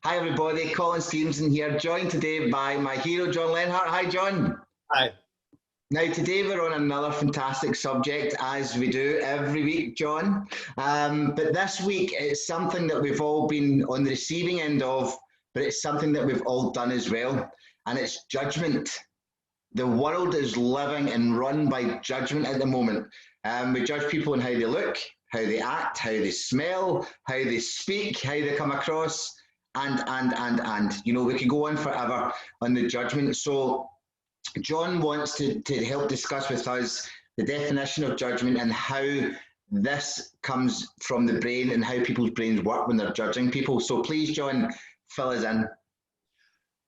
Hi everybody, Colin Stevenson here, joined today by my hero, John Lenhart. Hi John. Hi. Now today we're on another fantastic subject, as we do every week, John. But this week it's something that we've all been on the receiving end of, but it's something that we've all done as well, and it's judgment. The world is living and run by judgment at the moment. We judge people on how they look, how they act, how they smell, how they speak, how they come across. And you know, we could go on forever on the judgment. So John wants to help discuss with us the definition of judgment and how this comes from the brain and how people's brains work when they're judging people. So please, John, fill us in.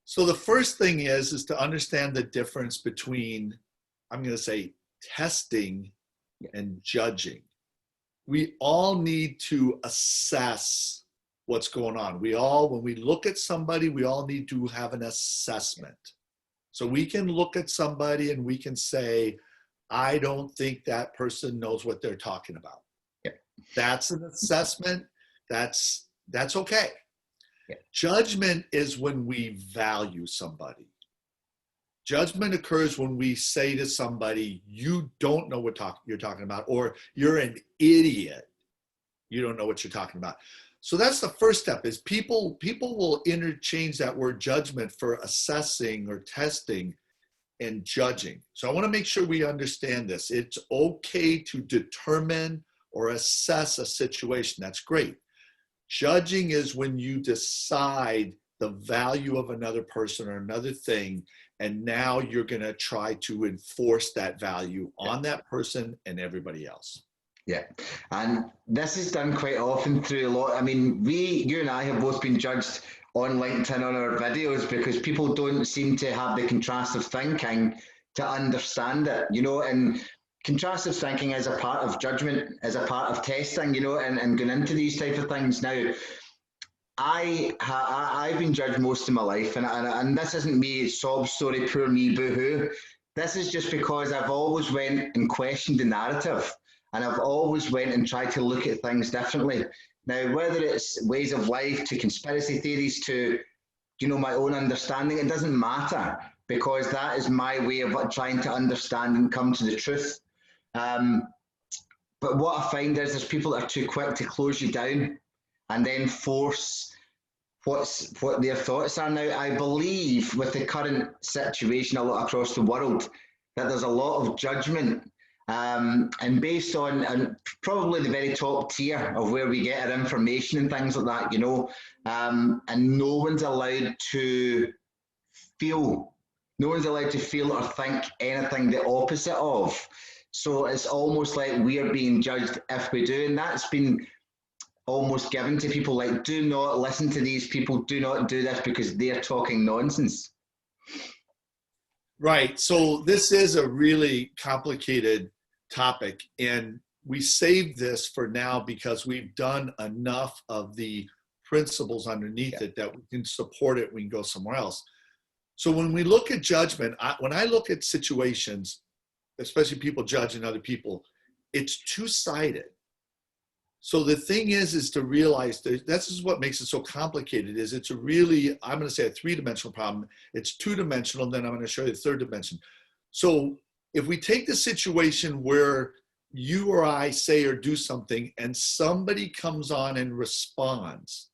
So the first thing is to understand the difference between, I'm going to say, testing and judging. We all need to assess what's going on. When we look at somebody, we all need to have an assessment. So we can look at somebody and we can say, I don't think that person knows what they're talking about. Yeah. That's an assessment. That's okay. Yeah. Judgment is when we value somebody. Judgment occurs when we say to somebody, you don't know what you're talking about, or you're an idiot. You don't know what you're talking about. So that's the first step, is people will interchange that word judgment for assessing or testing and judging. So I want to make sure we understand this. It's okay to determine or assess a situation. That's great. Judging is when you decide the value of another person or another thing, and now you're going to try to enforce that value on that person and everybody else. Yeah, and this is done quite often through a lot. I mean, you and I have both been judged on LinkedIn on our videos because people don't seem to have the contrastive thinking to understand it, you know, and contrastive thinking is a part of judgment, is a part of testing, you know, and going into these type of things. Now, I've been judged most of my life, and this isn't me, sob story, poor me, boo-hoo. This is just because I've always went and questioned the narrative. And I've always went and tried to look at things differently. Now, whether it's ways of life to conspiracy theories to, you know, my own understanding, it doesn't matter, because that is my way of trying to understand and come to the truth. But what I find is there's people that are too quick to close you down and then force what their thoughts are. Now, I believe with the current situation a lot across the world that there's a lot of judgment. And based on probably the very top tier of where we get our information and things like that, you know, and no one's allowed to feel or think anything the opposite of. So it's almost like we are being judged if we do, and that's been almost given to people, like, do not listen to these people, do not do this because they're talking nonsense. Right. So this is a really complicated topic, and we saved this for now because we've done enough of the principles underneath it that we can support it. We can go somewhere else. So when we look at judgment, when I look at situations, especially people judging other people, it's two-sided. So the thing is to realize that this is what makes it so complicated. Is it's a really, I'm going to say, a three-dimensional problem. It's two-dimensional, and then I'm going to show you the third dimension. So if we take the situation where you or I say or do something and somebody comes on and responds,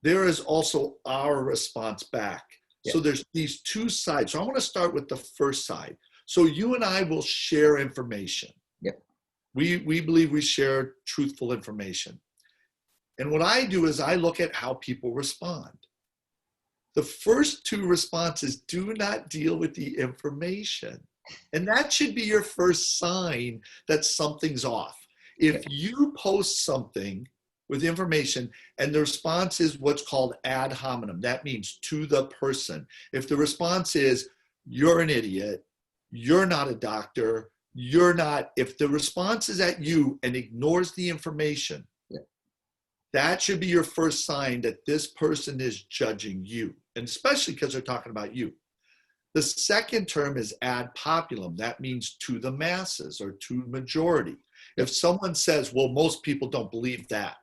there is also our response back. Yeah. So there's these two sides. So I want to start with the first side. So you and I will share information. Yep. We believe we share truthful information. And what I do is I look at how people respond. The first two responses do not deal with the information. And that should be your first sign that something's off. If you post something with information and the response is what's called ad hominem, that means to the person. If the response is, you're an idiot, you're not a doctor, if the response is at you and ignores the information, that should be your first sign that this person is judging you, and especially because they're talking about you. The second term is ad populum. That means to the masses or to majority. If someone says, well, most people don't believe that,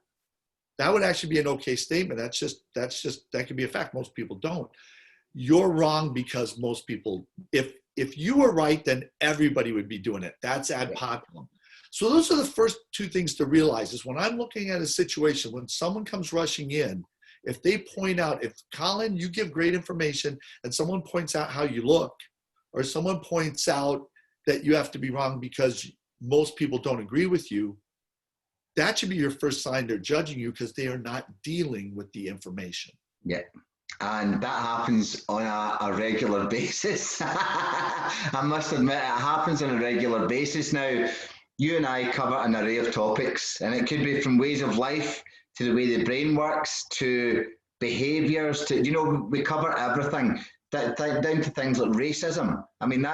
that would actually be an okay statement. That can be a fact. Most people don't. You're wrong because most people, if you were right, then everybody would be doing it. That's ad populum. So those are the first two things to realize is when I'm looking at a situation, when someone comes rushing in, if they point out, if Colin, you give great information and someone points out how you look, or someone points out that you have to be wrong because most people don't agree with you, that should be your first sign they're judging you because they are not dealing with the information. Yeah. And that happens on a regular basis. I must admit, it happens on a regular basis. Now, you and I cover an array of topics, and it could be from ways of life to the way the brain works to behaviors to, we cover everything, down to things like racism. I mean,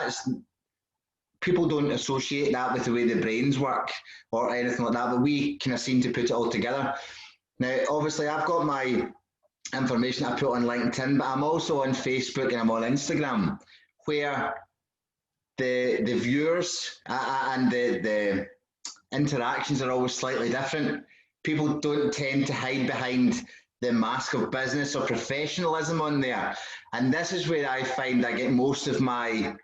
people don't associate that with the way the brains work or anything like that, but we kind of seem to put it all together. Now, obviously, I've got my information I put on LinkedIn, but I'm also on Facebook and I'm on Instagram, where the viewers and the interactions are always slightly different. People don't tend to hide behind the mask of business or professionalism on there. And this is where I find I get most of my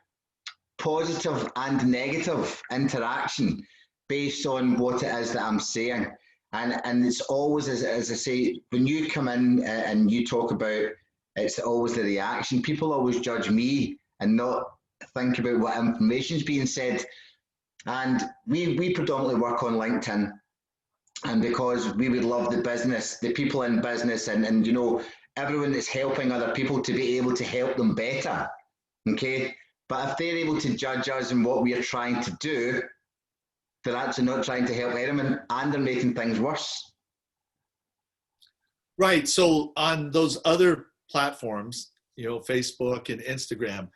positive and negative interaction based on what it is that I'm saying. And it's always, as I say, when you come in and you talk about, it's always the reaction. People always judge me and not think about what information is being said. And we predominantly work on LinkedIn. And because we would love the business, the people in business, and everyone that's helping other people to be able to help them better. Okay? But if they're able to judge us and what we are trying to do, they're actually not trying to help anyone, and they're making things worse. Right. So on those other platforms, Facebook and Instagram,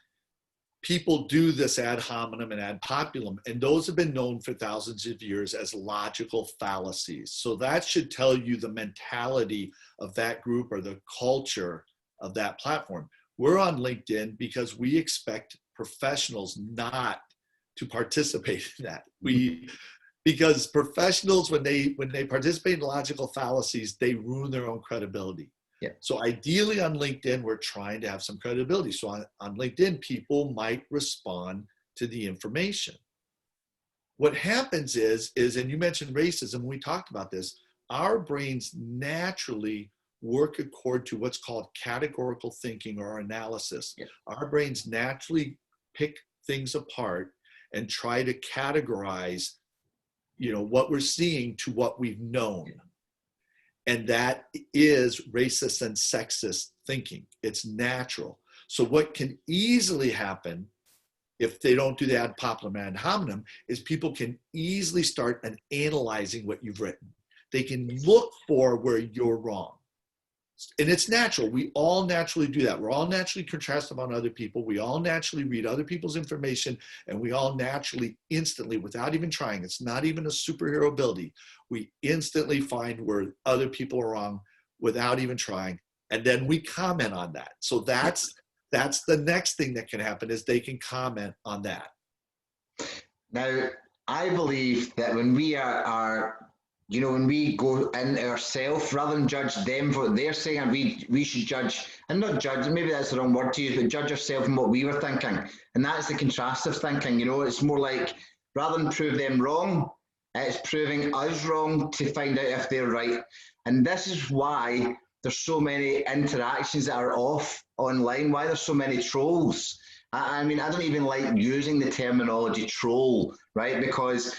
people do this ad hominem and ad populum, and those have been known for thousands of years as logical fallacies. So that should tell you the mentality of that group or the culture of that platform. We're on LinkedIn because we expect professionals not to participate in that. Because professionals, when they participate in logical fallacies, they ruin their own credibility. Yeah. So ideally on LinkedIn, we're trying to have some credibility. So on LinkedIn, people might respond to the information. What happens is, and you mentioned racism, we talked about this, our brains naturally work according to what's called categorical thinking or analysis. Yeah. Our brains naturally pick things apart and try to categorize, what we're seeing to what we've known. And that is racist and sexist thinking. It's natural. So what can easily happen if they don't do the ad populum and ad hominem is people can easily start analyzing what you've written. They can look for where you're wrong. And it's natural. We all naturally do that. We're all naturally contrastive on other people. We all naturally read other people's information, and we all naturally instantly, without even trying, it's not even a superhero ability, we instantly find where other people are wrong without even trying. And then we comment on that. So that's the next thing that can happen is they can comment on that. Now, I believe that when we when we go in ourselves, rather than judge them for what they're saying, and we should judge, and not judge, maybe that's the wrong word to use, but judge ourselves and what we were thinking. And that's the contrastive thinking, it's more like, rather than prove them wrong, it's proving us wrong to find out if they're right. And this is why there's so many interactions that are off online, why there's so many trolls. I mean, I don't even like using the terminology troll, right? Because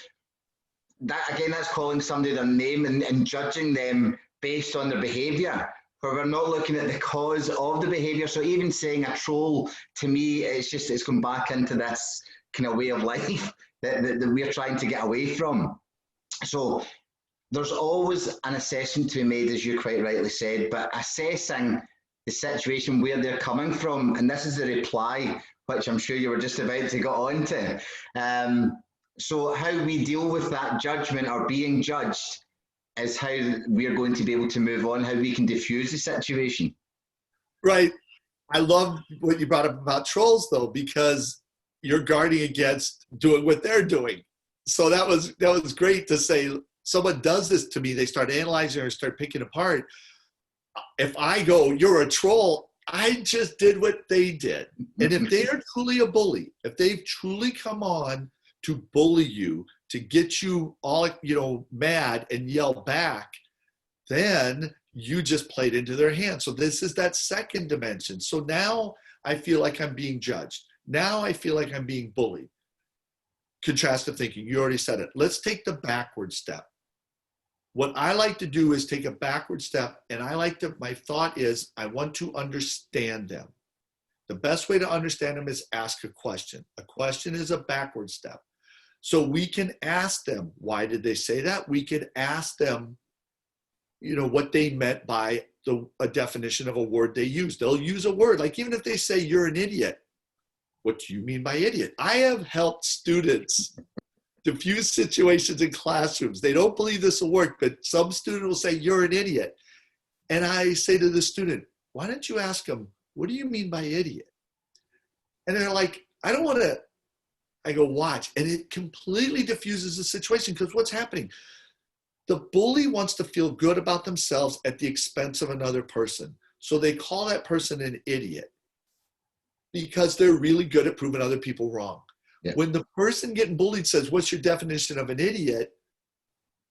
that's calling somebody their name and judging them based on their behavior, where we're not looking at the cause of the behavior. So even saying a troll, to me, it's going back into this kind of way of life that we're trying to get away from. So there's always an assessment to be made, as you quite rightly said, but assessing the situation where they're coming from, and this is the reply, which I'm sure you were just about to get on to. So how we deal with that judgment or being judged is how we're going to be able to move on, how we can diffuse the situation. Right. I love what you brought up about trolls, though, because you're guarding against doing what they're doing. So that was great to say. someone does this to me, they start analyzing or start picking apart. If I go, you're a troll, I just did what they did. And if they are truly a bully, if they've truly come on to bully you, to get you all, mad and yell back, then you just played into their hands. So this is that second dimension. So now I feel like I'm being judged. Now I feel like I'm being bullied. Contrastive thinking, you already said it. Let's take the backward step. What I like to do is take a backward step, and my thought is, I want to understand them. The best way to understand them is ask a question. A question is a backward step. So we can ask them, why did they say that? We could ask them, what they meant by a definition of a word they use. They'll use a word, like even if they say you're an idiot, what do you mean by idiot? I have helped students diffuse situations in classrooms. They don't believe this will work, but some student will say you're an idiot. And I say to the student, why don't you ask them, what do you mean by idiot? And they're like, I don't want to. I go, watch. And it completely diffuses the situation, because what's happening? The bully wants to feel good about themselves at the expense of another person. So they call that person an idiot because they're really good at proving other people wrong. Yeah. When the person getting bullied says, what's your definition of an idiot?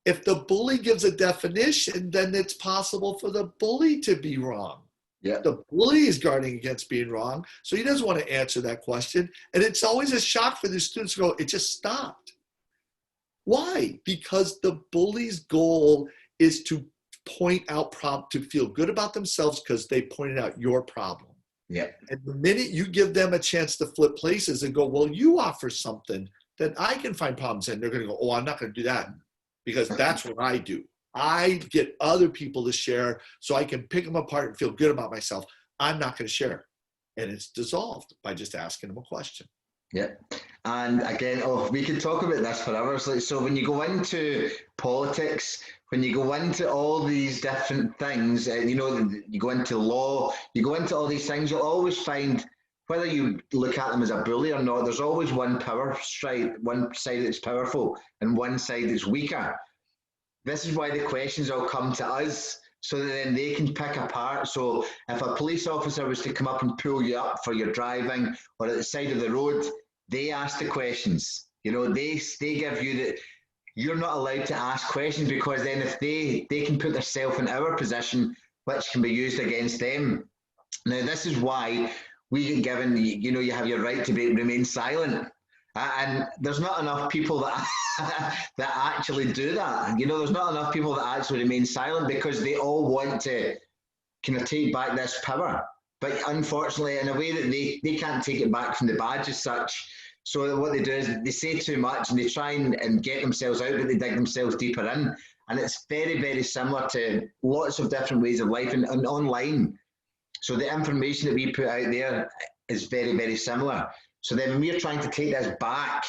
If the bully gives a definition, then it's possible for the bully to be wrong. Yeah. The bully is guarding against being wrong, so he doesn't want to answer that question. And it's always a shock for the students to go, it just stopped. Why? Because the bully's goal is to point out to feel good about themselves because they pointed out your problem. Yeah. And the minute you give them a chance to flip places and go, well, you offer something that I can find problems in, they're going to go, oh, I'm not going to do that because that's what I do. I get other people to share so I can pick them apart and feel good about myself. I'm not going to share. And it's dissolved by just asking them a question. Yeah. And again, we could talk about this for hours. So when you go into politics, when you go into all these different things, you go into law, you go into all these things, you'll always find, whether you look at them as a bully or not, there's always one one side that's powerful and one side that's weaker. This is why the questions all come to us, so that then they can pick apart. So if a police officer was to come up and pull you up for your driving or at the side of the road, they ask the questions. They give you that. You're not allowed to ask questions, because then if they can put themselves in our position, which can be used against them. Now, this is why we get given, you have your right to remain silent. And there's not enough people that actually do that. There's not enough people that actually remain silent, because they all want to kind of take back this power. But unfortunately, in a way that they can't take it back from the badge as such. So what they do is they say too much and they try and get themselves out, but they dig themselves deeper in. And it's very, very similar to lots of different ways of life and online. So the information that we put out there is very, very similar. So then when we're trying to take this back,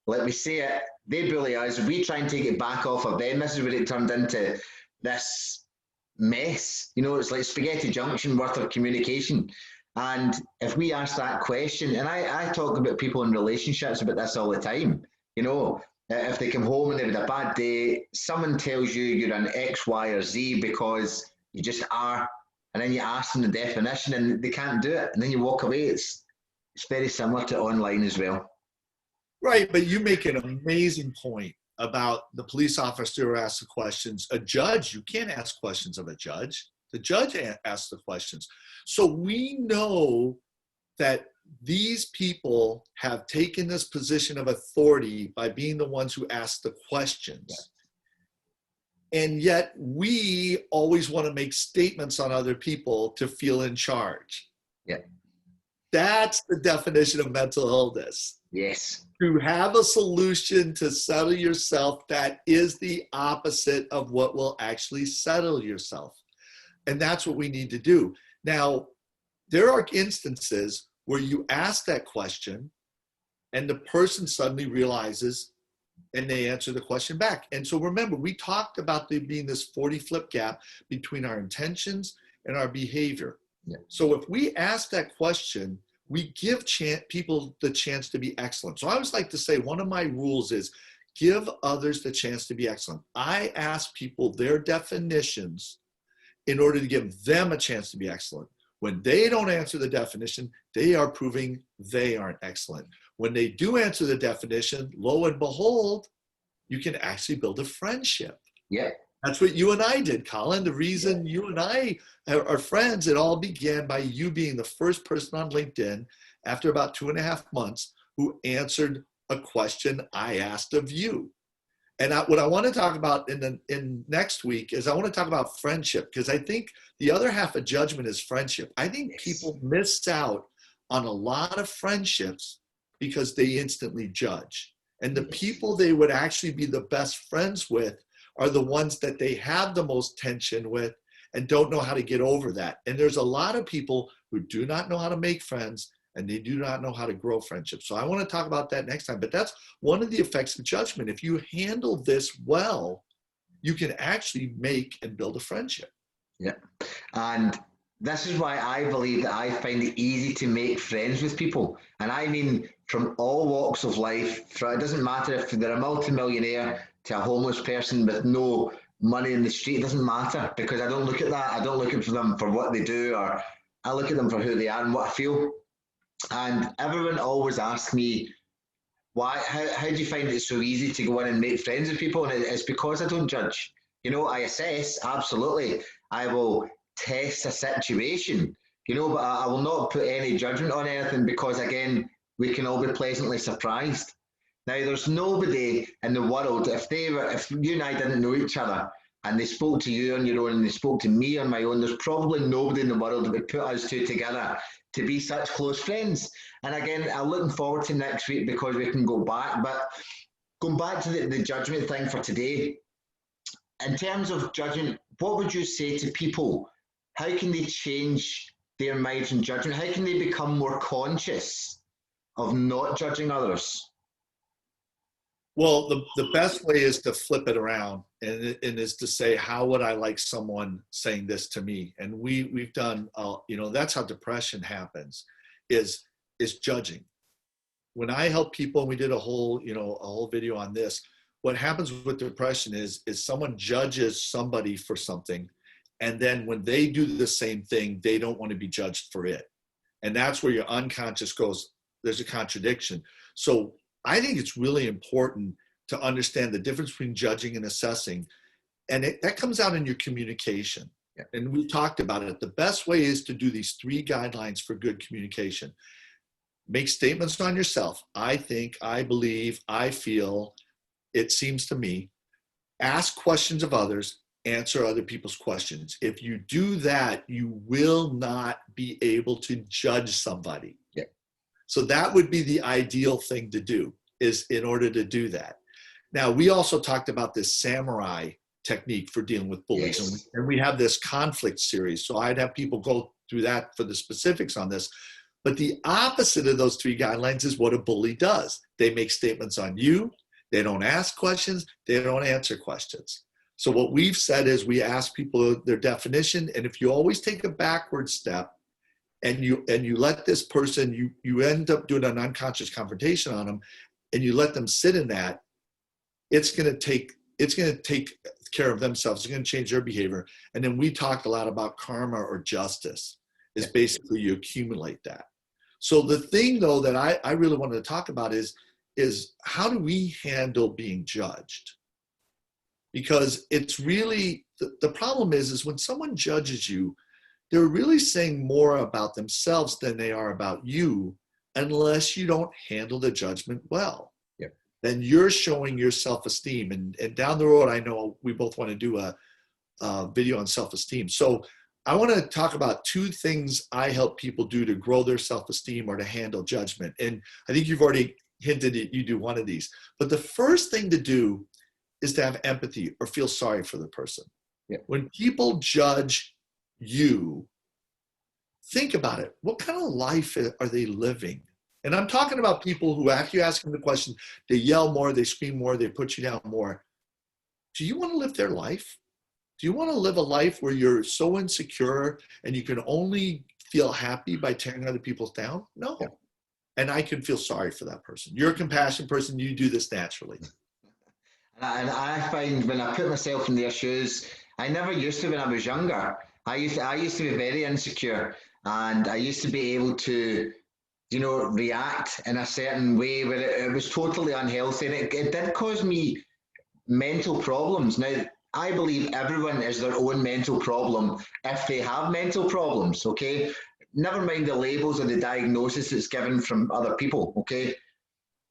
let me say it, they bully us, we try and take it back off of them. This is where it turned into this mess. It's like spaghetti junction worth of communication. And if we ask that question, and I talk about people in relationships about this all the time, if they come home and they've had a bad day, someone tells you you're an X, Y, or Z because you just are, and then you ask them the definition and they can't do it, and then you walk away. It's very similar to online as well. Right, but you make an amazing point about the police officer who asks the questions. A judge, you can't ask questions of a judge. The judge asks the questions. So we know that these people have taken this position of authority by being the ones who ask the questions. Yeah. And yet we always want to make statements on other people to feel in charge. Yeah. That's the definition of mental illness. Yes. To have a solution to settle yourself that is the opposite of what will actually settle yourself. And that's what we need to do. Now, there are instances where you ask that question and the person suddenly realizes and they answer the question back. And so remember, we talked about there being this 40 flip gap between our intentions and our behavior. Yeah. So if we ask that question, we give people the chance to be excellent. So I always like to say one of my rules is give others the chance to be excellent. I ask people their definitions in order to give them a chance to be excellent. When they don't answer the definition, they are proving they aren't excellent. When they do answer the definition, lo and behold, you can actually build a friendship. Yeah. That's what you and I did, Colin. The reason you and I are friends, it all began by you being the first person on LinkedIn after about 2.5 months who answered a question I asked of you. And what I want to talk about in next week is I want to talk about friendship, because I think the other half of judgment is friendship. I think people miss out on a lot of friendships because they instantly judge. And the people they would actually be the best friends with are the ones that they have the most tension with and don't know how to get over that. And there's a lot of people who do not know how to make friends, and they do not know how to grow friendships. So I want to talk about that next time. But that's one of the effects of judgment. If you handle this well, you can actually make and build a friendship. Yeah. And this is why I believe that I find it easy to make friends with people. And I mean from all walks of life. It doesn't matter if they're a multimillionaire to a homeless person with no money in the street. It doesn't matter, because I don't look at that. I don't look at them for what they do, or I look at them for who they are and what I feel. And everyone always asks me, how do you find it so easy to go in and make friends with people? And it's because I don't judge. You know, I assess, absolutely. I will test a situation, you know, but I will not put any judgment on anything, because again, we can all be pleasantly surprised. Now, there's nobody in the world, if you and I didn't know each other and they spoke to you on your own and they spoke to me on my own, there's probably nobody in the world that would put us two together to be such close friends. And again, I'm looking forward to next week because we can go back. But going back to the judgment thing for today, in terms of judgment, what would you say to people? How can they change their minds in judgment? How can they become more conscious of not judging others? Well, the best way is to flip it around and is to say, how would I like someone saying this to me? And we've done, that's how depression happens, is judging. When I help people, and we did a whole video on this, what happens with depression is someone judges somebody for something, and then when they do the same thing, they don't want to be judged for it. And that's where your unconscious goes, there's a contradiction. So I think it's really important to understand the difference between judging and assessing. And that comes out in your communication. Yeah. And we talked about it. The best way is to do these 3 guidelines for good communication. Make statements on yourself. I think, I believe, I feel, it seems to me. Ask questions of others, answer other people's questions. If you do that, you will not be able to judge somebody. Yeah. So that would be the ideal thing to do, is in order to do that. Now, we also talked about this samurai technique for dealing with bullies. Yes. And we have this conflict series. So I'd have people go through that for the specifics on this. But the opposite of those 3 guidelines is what a bully does. They make statements on you. They don't ask questions. They don't answer questions. So what we've said is we ask people their definition. And if you always take a backward step, and you let this person, you end up doing an unconscious confrontation on them, and you let them sit in that, it's going to take care of themselves. It's going to change their behavior. And then we talked a lot about karma or justice, is basically you accumulate that. So the thing though that I really wanted to talk about is how do we handle being judged? Because it's really, the problem is when someone judges you, they're really saying more about themselves than they are about you, unless you don't handle the judgment well. Yeah. Then you're showing your self-esteem. And down the road, I know we both want to do a video on self-esteem. So I want to talk about 2 things I help people do to grow their self-esteem or to handle judgment. And I think you've already hinted at you do one of these. But the first thing to do is to have empathy or feel sorry for the person. Yeah. When people judge you, think about it. What kind of life are they living? And I'm talking about people who, after you ask them the question, they yell more, they scream more, they put you down more. Do you want to live their life? Do you want to live a life where you're so insecure and you can only feel happy by tearing other people down? No. Yeah. And I can feel sorry for that person. You're a compassionate person. You do this naturally. And I find when I put myself in their shoes, I never used to when I was younger. I used to be very insecure, and I used to be able to, react in a certain way where it was totally unhealthy, and it did cause me mental problems. Now, I believe everyone is their own mental problem if they have mental problems, okay? Never mind the labels or the diagnosis that's given from other people, okay?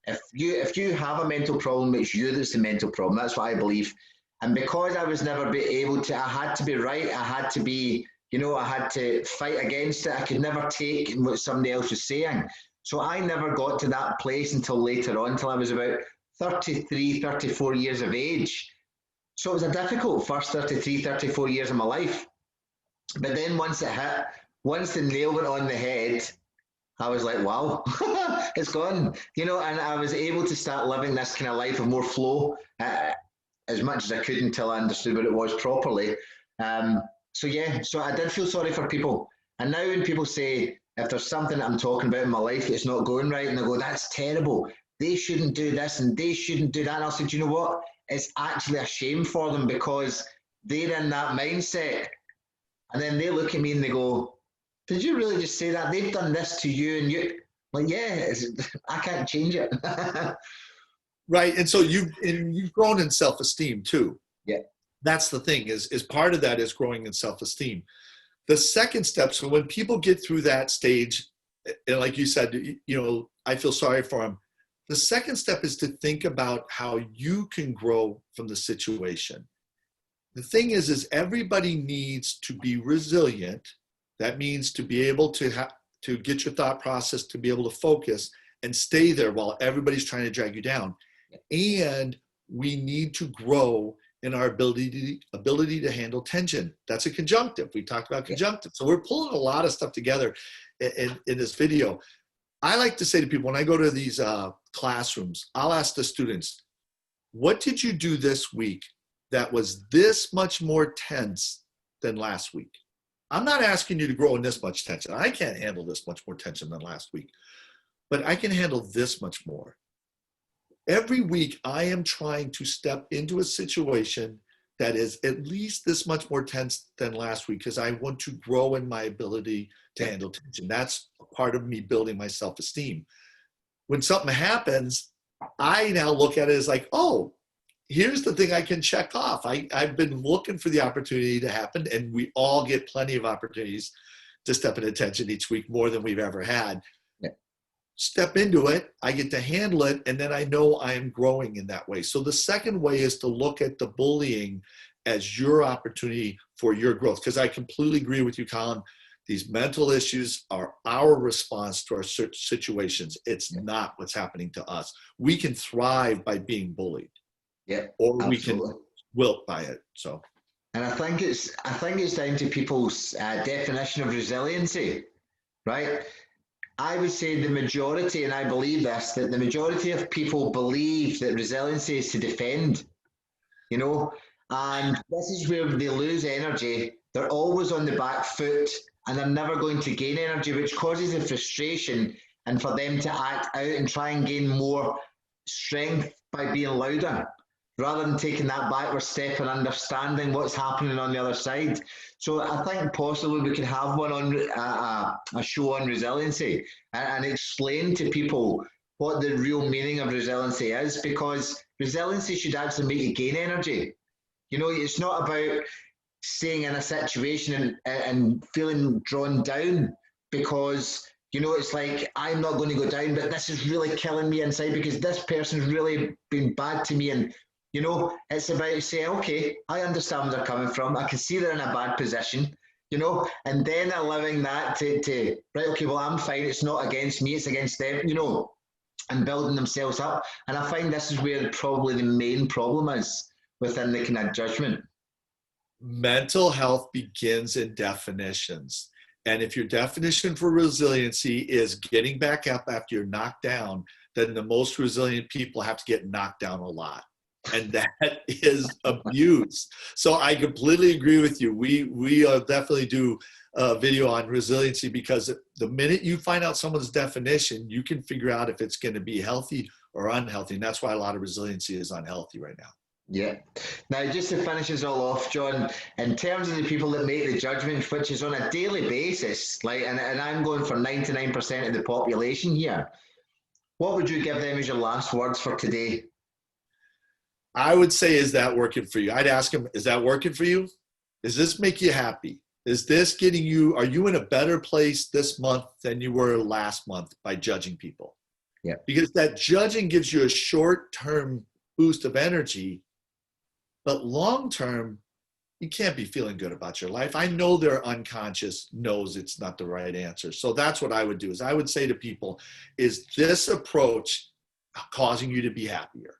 If you have a mental problem, it's you that's the mental problem. That's what I believe. And because I was never be able to, I had to be right. I had to be, I had to fight against it. I could never take what somebody else was saying. So I never got to that place until later on, until I was about 33, 34 years of age. So it was a difficult first 33, 34 years of my life. But then once it hit, once the nail went on the head, I was like, wow, it's gone, and I was able to start living this kind of life of more flow as much as I could until I understood what it was properly. So yeah, so I did feel sorry for people. And now when people say, if there's something that I'm talking about in my life that's not going right, and I go, that's terrible, they shouldn't do this and they shouldn't do that. And I'll say, do you know what? It's actually a shame for them because they're in that mindset. And then they look at me and they go, did you really just say that? They've done this to you and you, like, yeah, I can't change it. Right. And so you've grown in self-esteem too. Yeah. That's the thing is part of that is growing in self-esteem. The second step, so when people get through that stage, and like you said, I feel sorry for them. The second step is to think about how you can grow from the situation. The thing is everybody needs to be resilient. That means to be able to get your thought process, to be able to focus and stay there while everybody's trying to drag you down. And we need to grow in our ability to handle tension. That's a conjunctive. We talked about conjunctive. So we're pulling a lot of stuff together in this video. I like to say to people when I go to these classrooms, I'll ask the students, what did you do this week that was this much more tense than last week? I'm not asking you to grow in this much tension. I can't handle this much more tension than last week, but I can handle this much more. Every week, I am trying to step into a situation that is at least this much more tense than last week because I want to grow in my ability to handle tension. That's part of me building my self-esteem. When something happens, I now look at it as like, oh, here's the thing I can check off. I've been looking for the opportunity to happen, and we all get plenty of opportunities to step into tension each week, more than we've ever had. Yeah. Step into it, I get to handle it, and then I know I am growing in that way. So the second way is to look at the bullying as your opportunity for your growth, because I completely agree with you, Colin. These mental issues are our response to our situations. It's not what's happening to us. We can thrive by being bullied. Yeah, or absolutely. We can wilt by it. So, and I think it's down to people's definition of resiliency, right? I would say the majority, and I believe this, that the majority of people believe that resiliency is to defend, and this is where they lose energy. They're always on the back foot, and they're never going to gain energy, which causes a frustration, and for them to act out and try and gain more strength by being louder, rather than taking that backward step and understanding what's happening on the other side. So I think possibly we could have one on a show on resiliency and explain to people what the real meaning of resiliency is, because resiliency should actually make you gain energy. It's not about staying in a situation and feeling drawn down because it's like, I'm not going to go down, but this is really killing me inside because this person's really been bad to me. And it's about saying, okay, I understand where they're coming from. I can see they're in a bad position, and then allowing that to right, okay, well, I'm fine. It's not against me, it's against them, and building themselves up. And I find this is where probably the main problem is within the kind of judgment. Mental health begins in definitions. And if your definition for resiliency is getting back up after you're knocked down, then the most resilient people have to get knocked down a lot. And that is abuse. So I completely agree with you. We definitely do a video on resiliency, because the minute you find out someone's definition, you can figure out if it's going to be healthy or unhealthy. And that's why a lot of resiliency is unhealthy right now. Yeah. Now, just to finish us all off, John, in terms of the people that make the judgment, which is on a daily basis, like, and I'm going for 99% of the population here, what would you give them as your last words for today? I would say, is that working for you? I'd ask them, is that working for you? Does this make you happy? Is this getting you, are you in a better place this month than you were last month by judging people? Yeah. Because that judging gives you a short-term boost of energy, but long-term, you can't be feeling good about your life. I know their unconscious knows it's not the right answer. So that's what I would do, is I would say to people, is this approach causing you to be happier?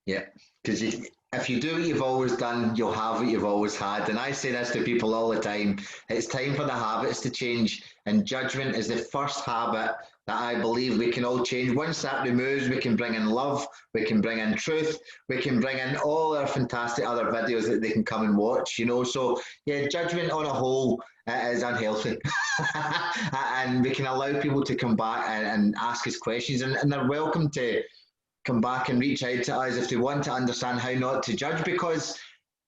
Yeah, because if you do what you've always done, you'll have what you've always had. And I say this to people all the time. It's time for the habits to change. And judgment is the first habit that I believe we can all change. Once that removes, we can bring in love, we can bring in truth, we can bring in all our fantastic other videos that they can come and watch, you know. So, yeah, judgment on a whole is unhealthy. And we can allow people to come back and ask us questions, and they're welcome to come back and reach out to us if they want to understand how not to judge, because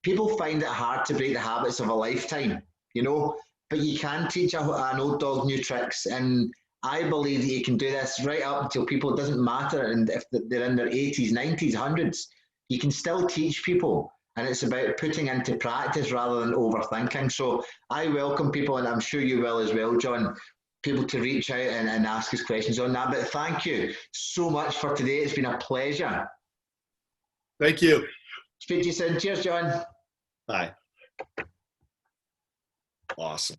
people find it hard to break the habits of a lifetime, you know, but you can teach an old dog new tricks. And I believe that you can do this right up until people, it doesn't matter, and if they're in their 80s, 90s, 100s, you can still teach people. And it's about putting into practice rather than overthinking. So I welcome people, and I'm sure you will as well, John, people to reach out and ask us questions on that. But thank you so much for today. It's been a pleasure. Thank you. Speak to you soon. Cheers, John. Bye. Awesome.